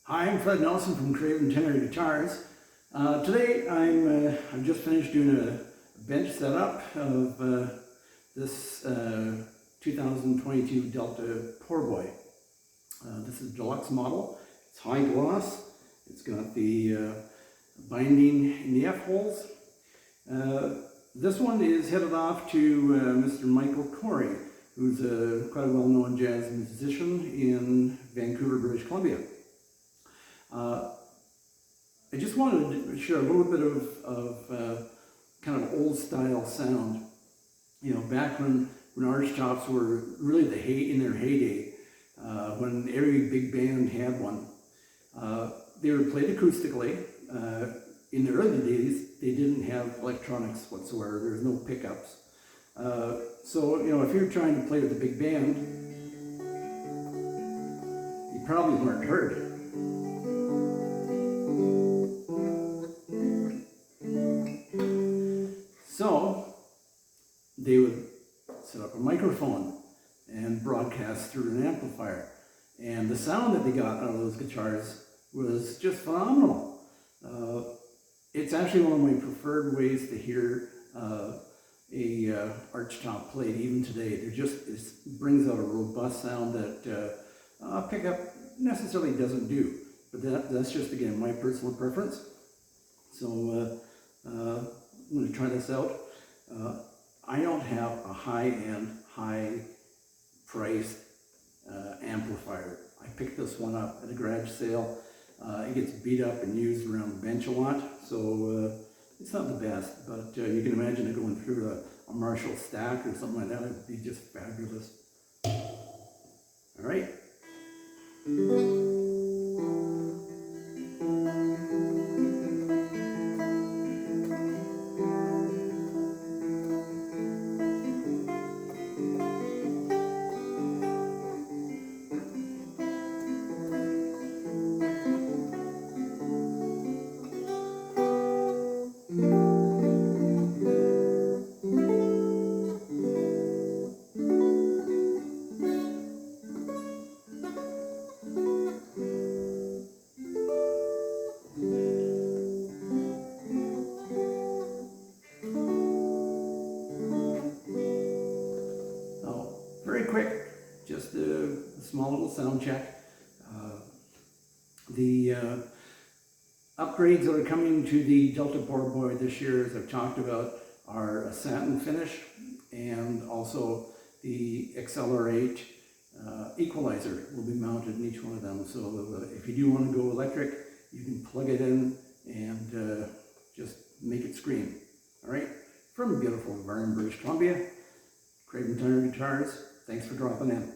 Hi, I'm Fred Nelson from Craven Tenor Guitars. Today I've just finished doing a bench setup of this 2022 Delta Poorboy. This is a deluxe model. It's high gloss. It's got the binding in the F-holes. This one is headed off to Mr. Michael Corey, who's quite a well-known jazz musician in Vancouver, British Columbia. I just wanted to share a little bit of kind of old style sound. You know, back when arch tops were really in their heyday, when every big band had one. They were played acoustically. In the early days, they didn't have electronics whatsoever. There was no pickups. So, you know, if you're trying to play with a big band, you probably weren't heard. So they would set up a microphone and broadcast through an amplifier. And the sound that they got out of those guitars was just phenomenal. It's actually one of my preferred ways to hear a arch top played even today. It brings out a robust sound that a pickup necessarily doesn't do. But that's just, again, my personal preference. So I'm going to try this out. I don't have a high-end, high-priced amplifier. I picked this one up at a garage sale. It gets beat up and used around the bench a lot, so it's not the best, but you can imagine it going through a Marshall stack or something like that. It would be just fabulous. All right. Very quick, just a small little sound check. The upgrades that are coming to the Delta Poorboy this year, as I've talked about, are a satin finish and also the XLR8 equalizer will be mounted in each one of them. So if you do want to go electric, you can plug it in and just make it scream. All right, from beautiful Vernon, British Columbia, Craven Tenor Guitars. Thanks for dropping in.